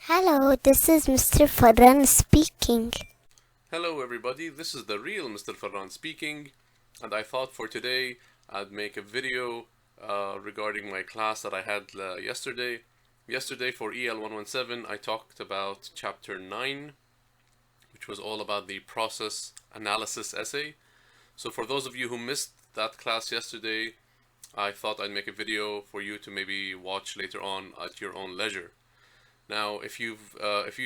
Hello, this is Mr. Farran speaking. Hello everybody, this is the real Mr. Farran speaking, and I thought for today I'd make a video regarding my class that I had yesterday. Yesterday for EL117 I talked about chapter 9, which was all about the process analysis essay. So for those of you who missed that class yesterday, I thought I'd make a video for you to maybe watch later on at your own leisure. Now, if you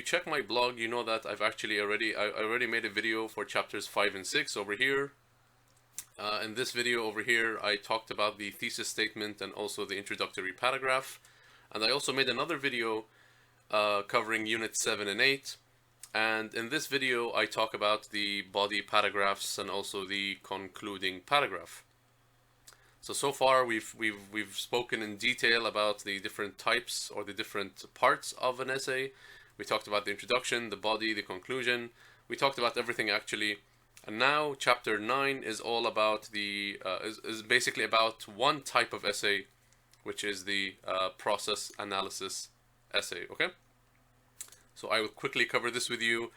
check my blog, you know that I already made a video for chapters 5 and 6 over here. In this video over here, I talked about the thesis statement and also the introductory paragraph. And I also made another video covering units 7 and 8. And in this video, I talk about the body paragraphs and also the concluding paragraph. So far we've spoken in detail about the different types or the different parts of an essay. We talked about the introduction, the body, the conclusion. We talked about everything actually. And now chapter 9 is all about the is basically about one type of essay, which is the process analysis essay. Okay? So I will quickly cover this with you.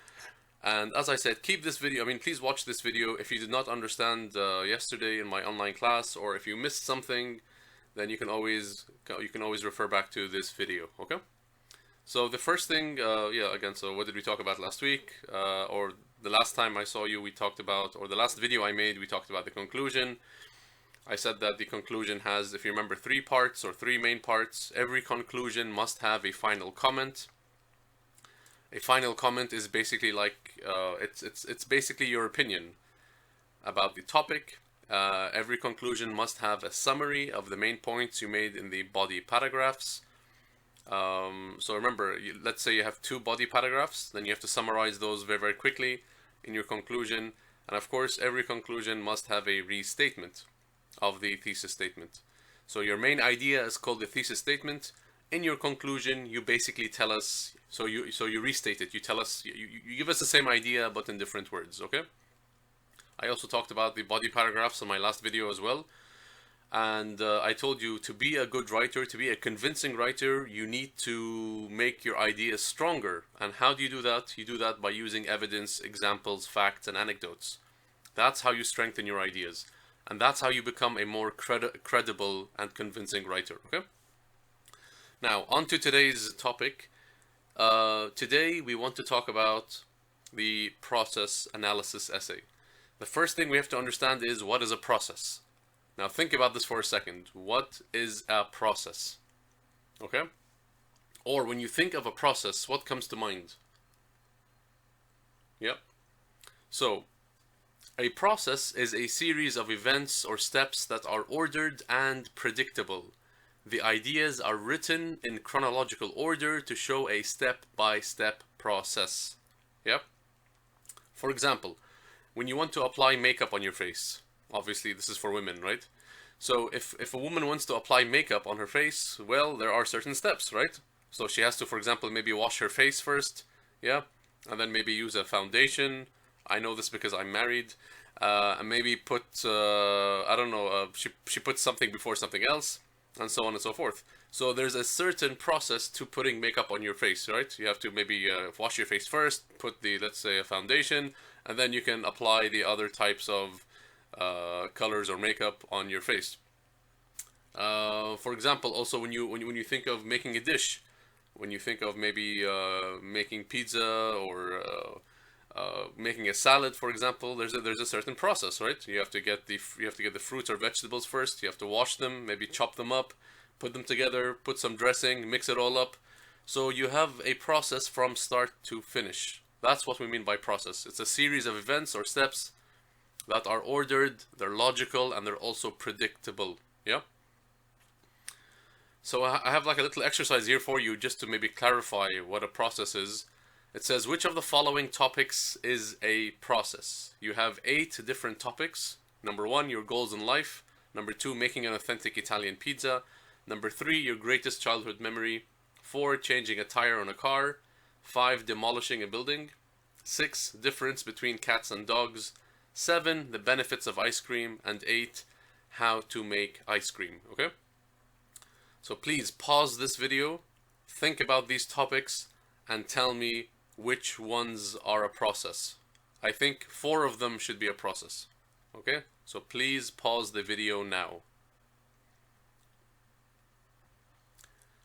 And as I said, keep this video, please watch this video. If you did not understand yesterday in my online class, or if you missed something, then you can always refer back to this video, okay? So the first thing, so what did we talk about last week? Or the last time I saw you, we talked about, or the last video I made, we talked about the conclusion. I said that the conclusion has, if you remember, 3 parts or 3 main parts. Every conclusion must have a final comment. A final comment is basically like it's basically your opinion about the topic. Every conclusion must have a summary of the main points you made in the body paragraphs. So remember, let's say you have 2 body paragraphs, then you have to summarize those very, very quickly in your conclusion. And of course, every conclusion must have a restatement of the thesis statement. So your main idea is called the thesis statement. In your conclusion, you basically tell us, so you restate it. You tell us, you give us the same idea, but in different words, okay? I also talked about the body paragraphs in my last video as well. And I told you, to be a good writer, to be a convincing writer, you need to make your ideas stronger. And how do you do that? You do that by using evidence, examples, facts, and anecdotes. That's how you strengthen your ideas. And that's how you become a more credible and convincing writer, okay? Now, on to today's topic. Today we want to talk about the process analysis essay. The first thing we have to understand is, what is a process? Now think about this for a second. What is a process? Okay? Or when you think of a process, what comes to mind? Yep. So, a process is a series of events or steps that are ordered and predictable. The ideas are written in chronological order to show a step-by-step process. Yep. For example, when you want to apply makeup on your face, obviously this is for women, right? So if a woman wants to apply makeup on her face, well, there are certain steps, right? So she has to, for example, maybe wash her face first, yeah? And then maybe use a foundation. I know this because I'm married. And maybe put, she puts something before something else, and so on and so forth. So there's a certain process to putting makeup on your face, right? You have to maybe wash your face first, put the, let's say, a foundation, and then you can apply the other types of colors or makeup on your face. For example, also when you think of making a dish, when you think of maybe making pizza or making a salad, for example, there's a certain process, right? You have to get the fruits or vegetables first. You have to wash them, maybe chop them up, put them together, put some dressing, mix it all up. So you have a process from start to finish. That's what we mean by process. It's a series of events or steps that are ordered, they're logical, and they're also predictable. Yeah. So I have like a little exercise here for you just to maybe clarify what a process is. It says, which of the following topics is a process? You have 8 different topics. Number 1, your goals in life. Number 2, making an authentic Italian pizza. Number 3, your greatest childhood memory. 4, changing a tire on a car. 5, demolishing a building. 6, difference between cats and dogs. 7, the benefits of ice cream. And 8, how to make ice cream. Okay? So please pause this video, think about these topics, and tell me which ones are a process. I think 4 of them should be a process. Okay, so please pause the video now.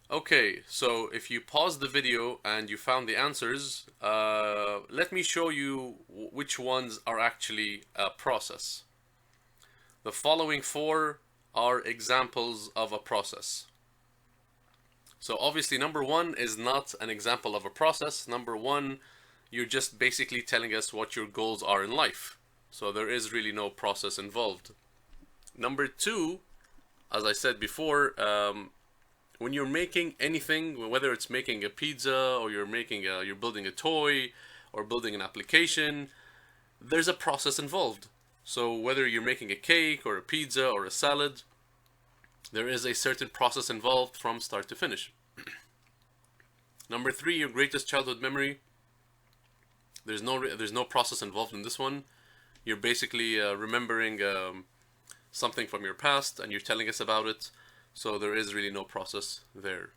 Okay, so if you pause the video and you found the answers, let me show you which ones are actually a process. The following 4 are examples of a process. So obviously number 1 is not an example of a process. Number 1, you're just basically telling us what your goals are in life. So there is really no process involved. Number 2, as I said before, when you're making anything, whether it's making a pizza or you're building a toy or building an application, there's a process involved. So whether you're making a cake or a pizza or a salad, there is a certain process involved from start to finish. Number 3, your greatest childhood memory. There's no process involved in this one. You're basically remembering something from your past and you're telling us about it. So there is really no process there.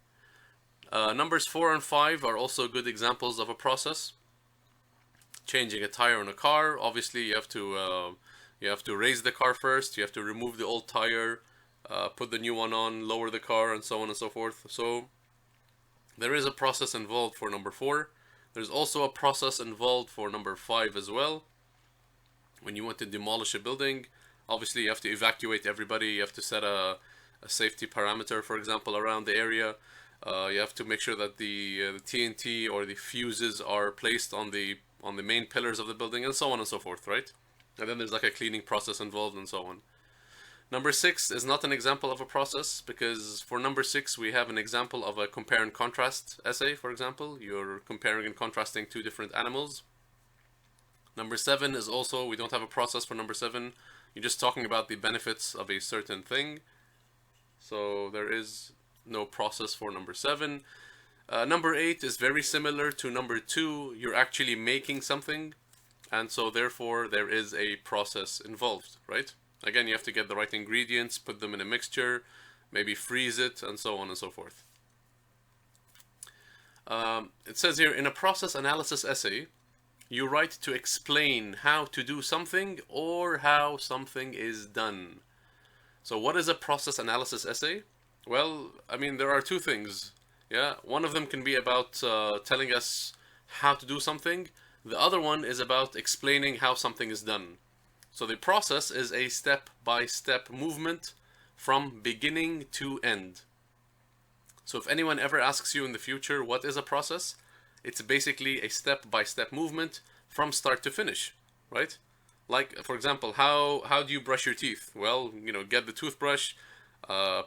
Numbers 4 and 5 are also good examples of a process. Changing a tire on a car, obviously you have to raise the car first. You have to remove the old tire, put the new one on, lower the car, and so on and so forth. So there is a process involved for number 4. There's also a process involved for number 5 as well. When you want to demolish a building, obviously you have to evacuate everybody. You have to set a safety parameter, for example, around the area. You have to make sure that the TNT or the fuses are placed on the main pillars of the building, and so on and so forth, right? And then there's like a cleaning process involved and so on. Number 6 is not an example of a process, because for number 6 we have an example of a compare and contrast essay, for example. You're comparing and contrasting 2 different animals. Number 7 is also, we don't have a process for number 7. You're just talking about the benefits of a certain thing. So there is no process for number 7. Number 8 is very similar to number 2. You're actually making something, and so therefore there is a process involved, right? Again, you have to get the right ingredients, put them in a mixture, maybe freeze it, and so on and so forth. It says here, in a process analysis essay, you write to explain how to do something or how something is done. So what is a process analysis essay? Well, I mean, there are 2 things. Yeah, one of them can be about telling us how to do something. The other one is about explaining how something is done. So the process is a step-by-step movement from beginning to end. So if anyone ever asks you in the future what is a process, it's basically a step-by-step movement from start to finish, right? Like, for example, how do you brush your teeth? Well, get the toothbrush,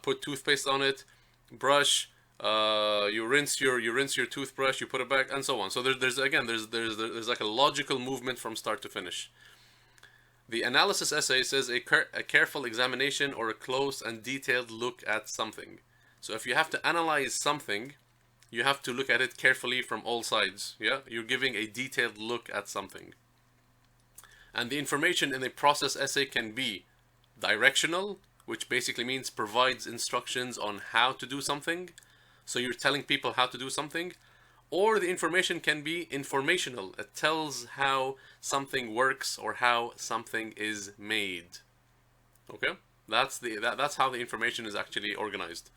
put toothpaste on it, brush, you rinse your toothbrush, you put it back, and so on. So there's like a logical movement from start to finish. The analysis essay says a careful examination or a close and detailed look at something. So if you have to analyze something, you have to look at it carefully from all sides. Yeah, you're giving a detailed look at something. And the information in a process essay can be directional, which basically means provides instructions on how to do something. So you're telling people how to do something. Or the information can be informational. It tells how something works or how something is made. Okay? That's how the information is actually organized.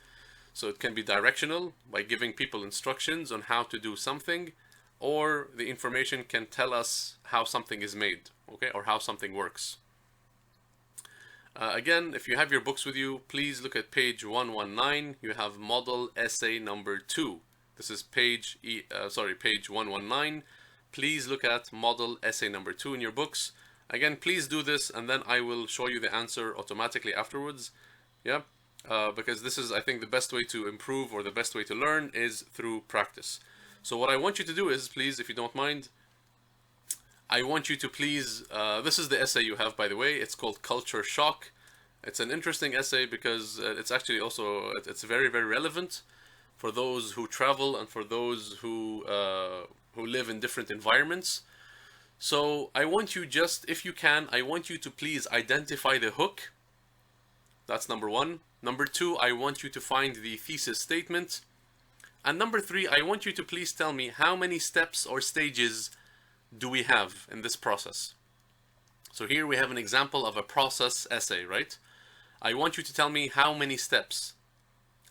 So it can be directional by giving people instructions on how to do something, or the information can tell us how something is made, okay, or how something works. Again, if you have your books with you, please look at page 119. You have model essay number 2. This is page 119. Please look at model essay number 2 in your books. Again, please do this, and then I will show you the answer automatically afterwards. Yeah, because this is, I think, the best way to improve, or the best way to learn, is through practice. So what I want you to do is, please, if you don't mind, I want you to please, this is the essay you have, by the way. It's called Culture Shock. It's an interesting essay because it's actually also, it's very, very relevant for those who travel and for those who live in different environments. So I want you just, if you can, I want you to please identify the hook. That's number 1. Number 2, I want you to find the thesis statement. And number 3, I want you to please tell me how many steps or stages do we have in this process. So here we have an example of a process essay, right? I want you to tell me how many steps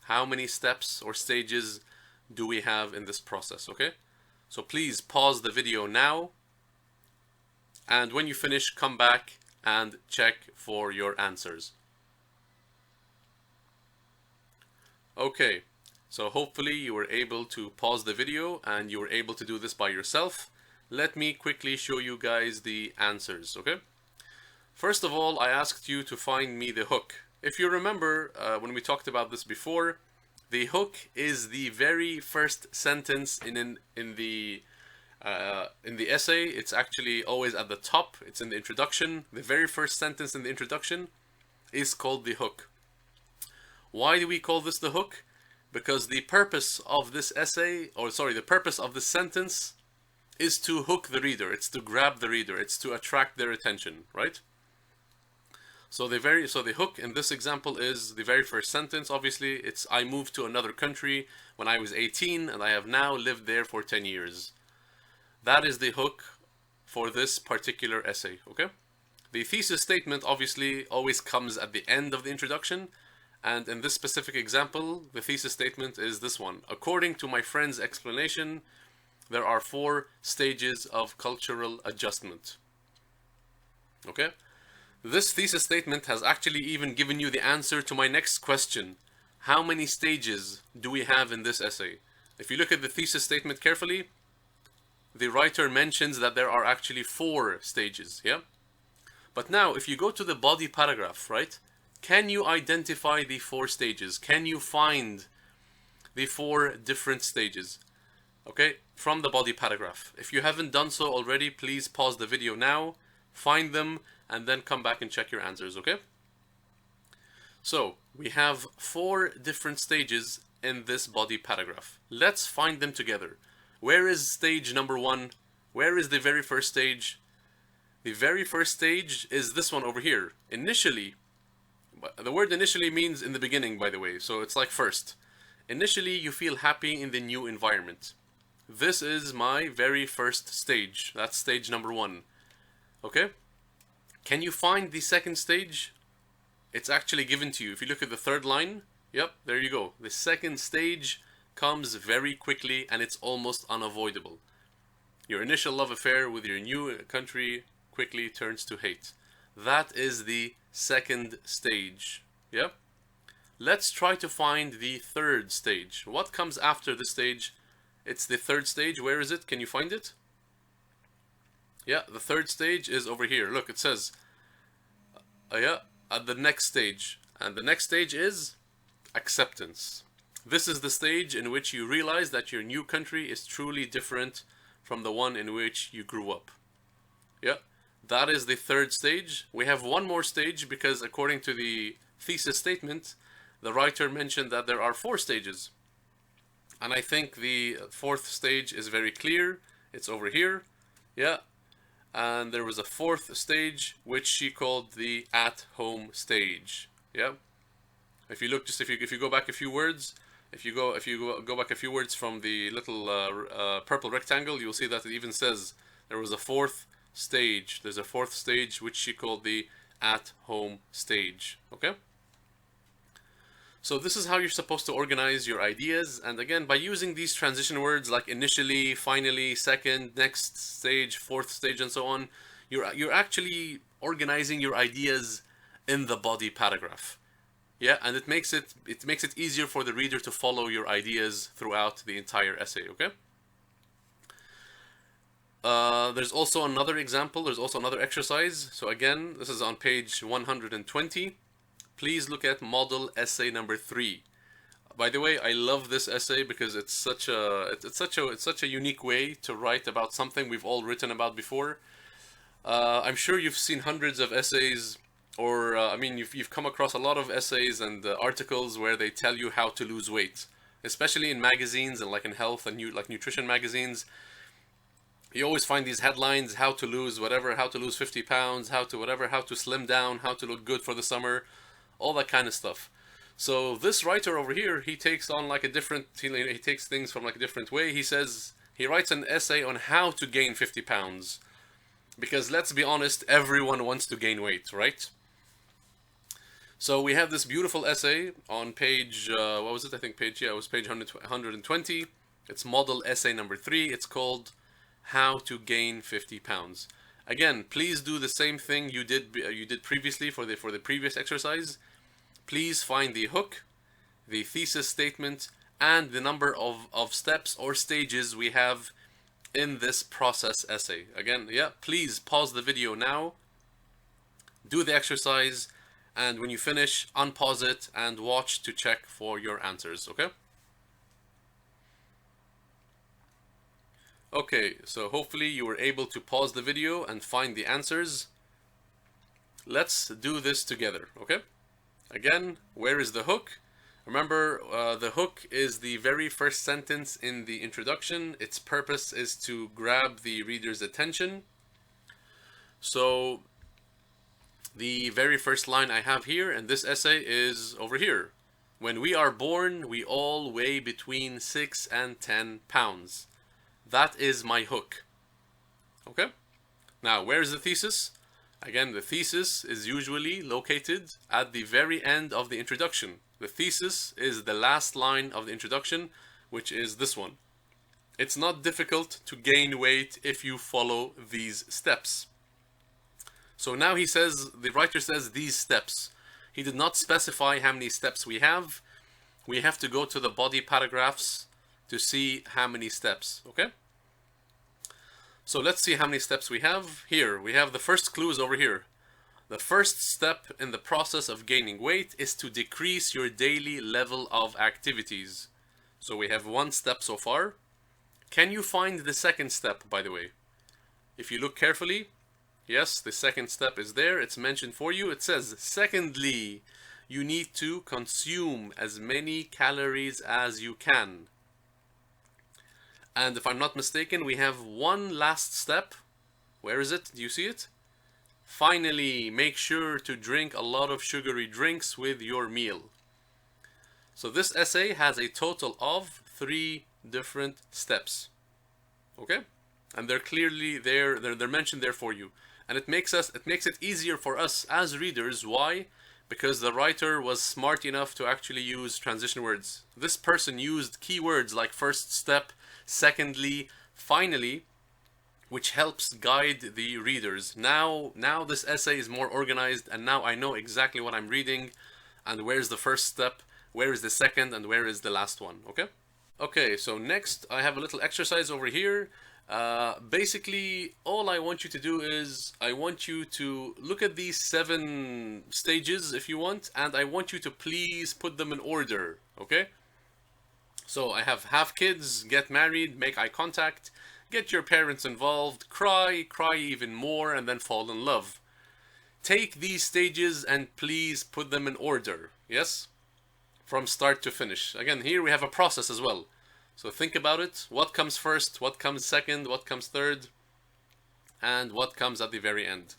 or stages do we have in this process, okay? So please pause the video now, and when you finish, come back and check for your answers. Okay, so hopefully you were able to pause the video and you were able to do this by yourself. Let me quickly show you guys the answers, okay? First of all, I asked you to find me the hook. If you remember, when we talked about this before, the hook is the very first sentence in the essay. It's actually always at the top. It's in the introduction. The very first sentence in the introduction is called the hook. Why do we call this the hook? Because the purpose of this essay, the purpose of this sentence is to hook the reader. It's to grab the reader. It's to attract their attention, right? So the hook in this example is the very first sentence. Obviously, it's I moved to another country when I was 18 and I have now lived there for 10 years. That is the hook for this particular essay, okay? The thesis statement obviously always comes at the end of the introduction, and in this specific example, the thesis statement is this one. According to my friend's explanation, there are 4 stages of cultural adjustment. Okay? This thesis statement has actually even given you the answer to my next question. How many stages do we have in this essay? If you look at the thesis statement carefully, the writer mentions that there are actually 4 stages, yeah? But now, if you go to the body paragraph, right? Can you identify the 4 stages? Can you find the 4 different stages? Okay, from the body paragraph. If you haven't done so already, please pause the video now, find them, and then come back and check your answers, okay? So, we have 4 different stages in this body paragraph. Let's find them together. Where is stage number 1? Where is the very first stage? The very first stage is this one over here. Initially, the word initially means in the beginning, by the way, so it's like first. Initially, you feel happy in the new environment. This is my very first stage. That's stage number 1. Okay? Can you find the second stage? It's actually given to you. If you look at the 3rd line, yep, there you go. The second stage comes very quickly and it's almost unavoidable. Your initial love affair with your new country quickly turns to hate. That is the second stage. Yep. Let's try to find the 3rd stage. What comes after this stage? It's the 3rd stage. Where is it? Can you find it? Yeah, the 3rd stage is over here. Look, it says, at the next stage. And the next stage is acceptance. This is the stage in which you realize that your new country is truly different from the one in which you grew up. Yeah, that is the 3rd stage. We have one more stage because according to the thesis statement, the writer mentioned that there are 4 stages. And I think the 4th stage is very clear. It's over here. Yeah. And there was a 4th stage which she called the at-home stage. Yeah. If you look, if you go back a few words, if you go back a few words from the little purple rectangle, you'll see that it even says there was a 4th stage. There's a 4th stage which she called the at-home stage. Okay. So this is how you're supposed to organize your ideas, and again, by using these transition words like initially, finally, second, next stage, 4th stage, and so on, you're actually organizing your ideas in the body paragraph. Yeah, and it makes it easier for the reader to follow your ideas throughout the entire essay. Okay. There's also another example. There's also another exercise. So again, this is on page 120. Please look at model essay number 3. By the way, I love this essay because it's such a unique way to write about something we've all written about before. I'm sure you've seen hundreds of essays, or I mean, you've come across a lot of essays and articles where they tell you how to lose weight, especially in magazines and like in health and like nutrition magazines. You always find these headlines: how to lose whatever, how to lose 50 pounds, how to whatever, how to slim down, how to look good for the summer. All that kind of stuff. So this writer over here, he takes on like a different, he takes things from like a different way. He says, he writes an essay on how to gain 50 pounds. Because let's be honest, everyone wants to gain weight, right? So we have this beautiful essay on page, what was it? I think page, yeah, it was page 120. It's model essay number 3. It's called How to Gain 50 Pounds. Again, please do the same thing you did previously for the previous exercise. Please find the hook, the thesis statement, and the number of steps or stages we have in this process essay. Again, yeah, please pause the video now, do the exercise, and when you finish, unpause it and watch to check for your answers, okay? Okay, so hopefully you were able to pause the video and find the answers. Let's do this together, okay? Again, where is the hook? Remember, the hook is the very first sentence in the introduction. Its purpose is to grab the reader's attention. So, the very first line I have here in this essay is over here. When we are born, we all weigh between 6 and 10 pounds. That is my hook. Okay? Now, where is the thesis? Again, the thesis is usually located at the very end of the introduction. The thesis is the last line of the introduction, which is this one. It's not difficult to gain weight if you follow these steps. So now he says, the writer says these steps. He did not specify how many steps we have. We have to go to the body paragraphs to see how many steps, okay? So let's see how many steps we have. Here, we have the first clues over here. The first step in the process of gaining weight is to decrease your daily level of activities. So we have one step so far. Can you find the second step, by the way? If you look carefully, yes, the second step is there. It's mentioned for you. It says, secondly, you need to consume as many calories as you can. And if I'm not mistaken, we have one last step. Where is it? Do you see it? Finally, make sure to drink a lot of sugary drinks with your meal. So this essay has a total of 3 different steps. Okay? And they're clearly there, they're mentioned there for you. And it makes it easier for us as readers. Why? Because the writer was smart enough to actually use transition words. This person used keywords like first step, secondly, finally, which helps guide the readers. Now this essay is more organized, and now I know exactly what I'm reading and where's the first step, where is the second, and where is the last one, okay? Okay, so next I have a little exercise over here. Basically, all I want you to do is, I want you to look at these 7 stages if you want, and I want you to please put them in order, okay? So I have kids, get married, make eye contact, get your parents involved, cry even more, and then fall in love. Take these stages and please put them in order, yes? From start to finish. Again, here we have a process as well. So think about it. What comes first? What comes second? What comes third? And what comes at the very end?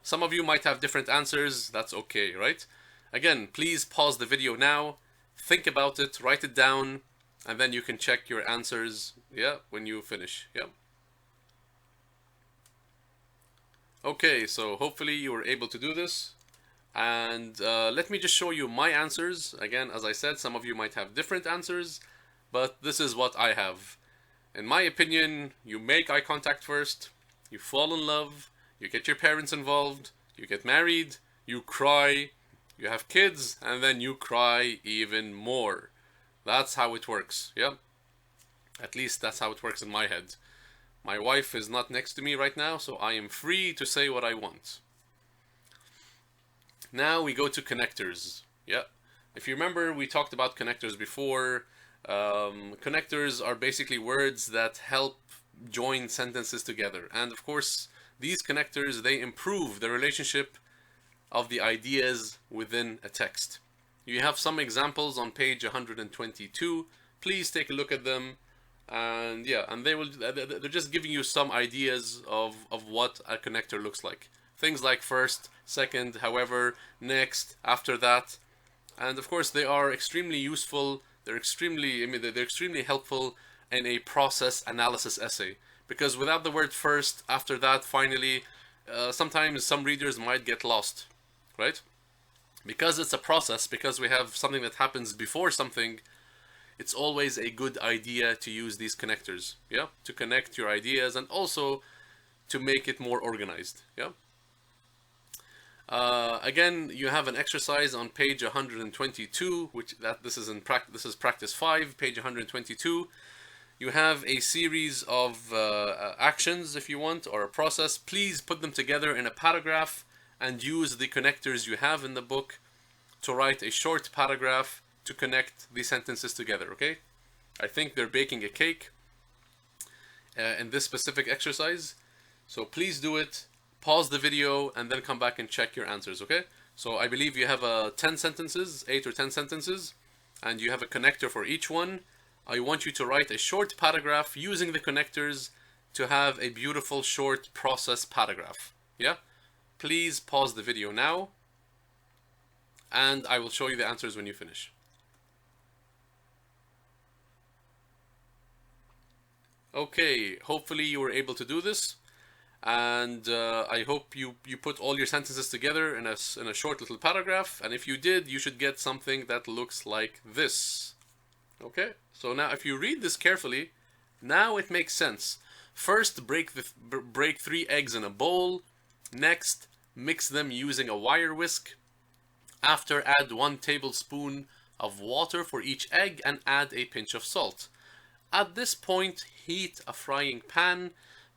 Some of you might have different answers. That's okay, right? Again, please pause the video now. Think about it. Write it down. And then you can check your answers, yeah, when you finish, yeah. Okay, so hopefully you were able to do this. And let me just show you my answers. Again, as I said, some of you might have different answers, but this is what I have. In my opinion, you make eye contact first, you fall in love, you get your parents involved, you get married, you cry, you have kids, and then you cry even more. That's how it works, yeah? At least that's how it works in my head. My wife is not next to me right now, so I am free to say what I want. Now we go to connectors, yeah? If you remember, we talked about connectors before. Connectors are basically words that help join sentences together. And of course, these connectors, they improve the relationship of the ideas within a text. You have some examples on page 122. Please take a look at them. And yeah, and they're just giving you some ideas of what a connector looks like. Things like first, second, however, next, after that. And of course, they are extremely useful. They're extremely, they're extremely helpful in a process analysis essay. Because without the word first, after that, finally, sometimes some readers might get lost, right? Because it's a process, because we have something that happens before something, it's always a good idea to use these connectors, yeah? To connect your ideas and also to make it more organized, yeah? Again, you have an exercise on page 122, this is practice 5, page 122. You have a series of actions, if you want, or a process. Please put them together in a paragraph and use the connectors you have in the book to write a short paragraph to connect the sentences together, okay? I think they're baking a cake in this specific exercise, so please do it. Pause the video and then come back and check your answers, okay? So I believe you have 10 sentences, 8 or 10 sentences, and you have a connector for each one. I want you to write a short paragraph using the connectors to have a beautiful short process paragraph, yeah? Please pause the video now, and I will show you the answers when you finish. Okay, hopefully you were able to do this. And I hope you put all your sentences together in a short little paragraph, and if you did, you should get something that looks like this. Okay, so now if you read this carefully, now it makes sense. First, break 3 eggs in a bowl. Next, mix them using a wire whisk. After, add 1 tablespoon of water for each egg and add a pinch of salt. At this point, heat a frying pan.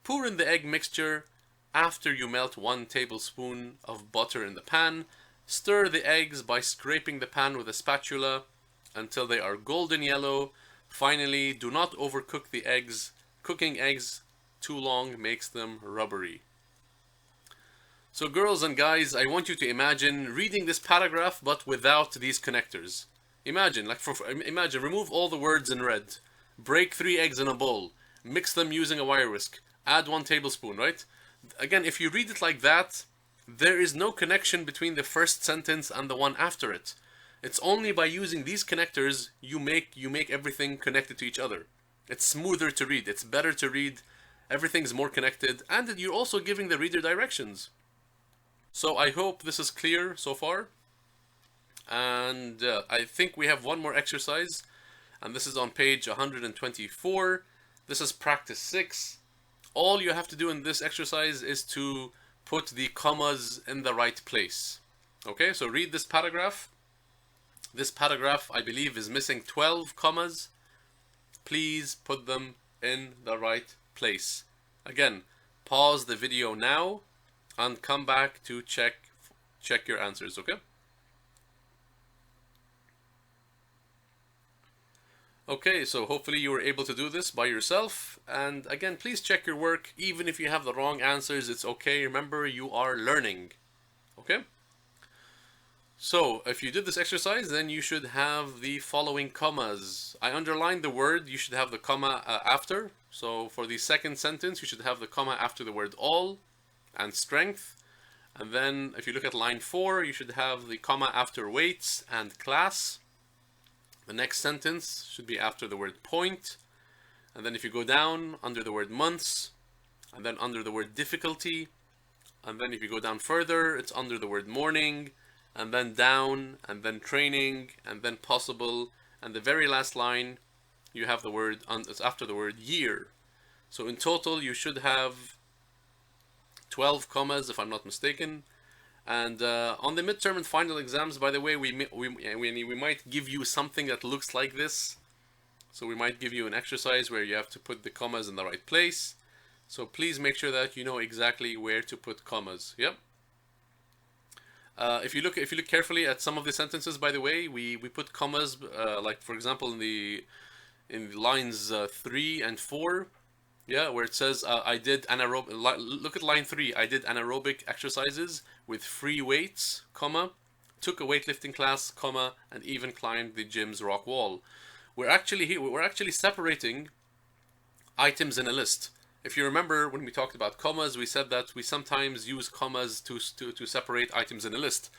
Pour in the egg mixture. After you melt 1 tablespoon of butter in the pan, stir the eggs by scraping the pan with a spatula until they are golden yellow. Finally, do not overcook the eggs. Cooking eggs too long makes them rubbery. So girls and guys, I want you to imagine reading this paragraph but without these connectors. Imagine, imagine, remove all the words in red. Break 3 eggs in a bowl. Mix them using a wire whisk. Add 1 tablespoon, right? Again, if you read it like that, there is no connection between the first sentence and the one after it. It's only by using these connectors you make everything connected to each other. It's smoother to read, it's better to read, everything's more connected, and you're also giving the reader directions. So I hope this is clear so far. And I think we have one more exercise, and this is on page 124. This is practice 6. All you have to do in this exercise is to put the commas in the right place. Okay, so read this paragraph. This paragraph, I believe, is missing 12 commas. Please put them in the right place. Again, pause the video now and come back to check your answers, okay? Okay, so hopefully you were able to do this by yourself. And again, please check your work. Even if you have the wrong answers, it's okay. Remember, you are learning. Okay? So, if you did this exercise, then you should have the following commas. I underlined the word, you should have the comma after. So, for the second sentence, you should have the comma after the word all and strength. And then, if you look at line 4, you should have the comma after weights and class. The next sentence should be after the word point. And then if you go down, under the word months, and then under the word difficulty, and then if you go down further, it's under the word morning, and then down, and then training, and then possible, and the very last line, you have the word, it's after the word year. So in total, you should have 12 commas, if I'm not mistaken. And on the midterm and final exams, by the way, we might give you something that looks like this. So we might give you an exercise where you have to put the commas in the right place. So please make sure that you know exactly where to put commas. Yep. If you look carefully at some of the sentences, by the way, we put commas like, for example, in lines 3 and 4. Yeah, where it says I did anaerobic. Look at line 3. I did anaerobic exercises with free weights, comma, took a weightlifting class, comma, and even climbed the gym's rock wall. We're actually separating items in a list. If you remember when we talked about commas, we said that we sometimes use commas to separate items in a list.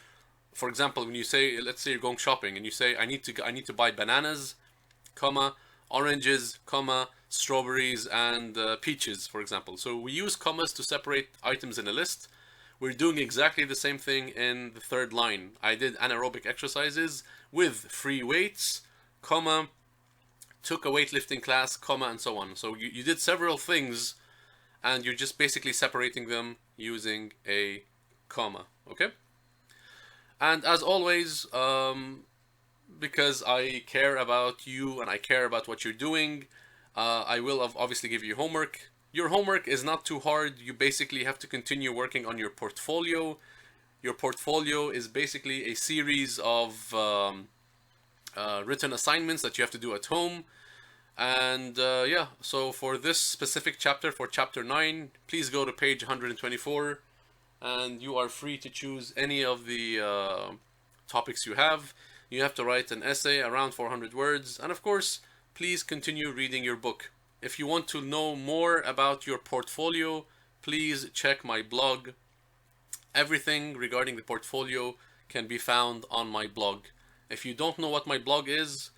for example, when you say, let's say you're going shopping and you say, I need to buy bananas, comma, oranges, comma, strawberries, and peaches, for example. So we use commas to separate items in a list. We're doing exactly the same thing in the third line. I did anaerobic exercises with free weights, comma, took a weightlifting class, comma, and so on. So you did several things, and you're just basically separating them using a comma, okay? And as always, because I care about you and I care about what you're doing, I will obviously give you homework. Your homework is not too hard. You basically have to continue working on your portfolio. Your portfolio is basically a series of written assignments that you have to do at home. And yeah, so for this specific chapter, for chapter 9, please go to page 124, and you are free to choose any of the topics you have. You have to write an essay around 400 words, and of course, please continue reading your book. If you want to know more about your portfolio, please check my blog. Everything regarding the portfolio can be found on my blog. If you don't know what my blog is,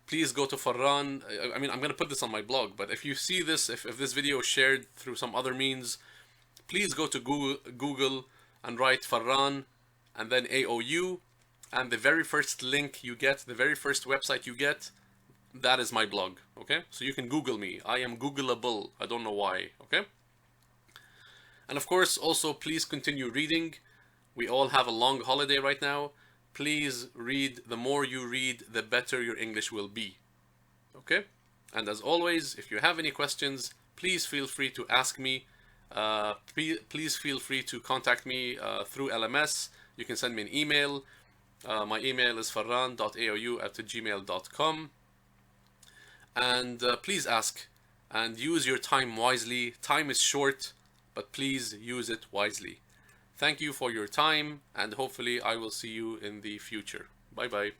please go to Farran. I mean, I'm going to put this on my blog, but if you see this, if this video is shared through some other means, please go to Google and write Farran and then AOU, and the very first link you get, the very first website you get, that is my blog, okay? So you can Google me. I am Googleable. I don't know why, okay? And of course, also, please continue reading. We all have a long holiday right now. Please read. The more you read, the better your English will be, okay? And as always, if you have any questions, please feel free to ask me. Please feel free to contact me through LMS. You can send me an email. My email is farran.aou@gmail.com. And please ask and use your time wisely. Time is short, but please use it wisely. Thank you for your time, and hopefully I will see you in the future. Bye bye.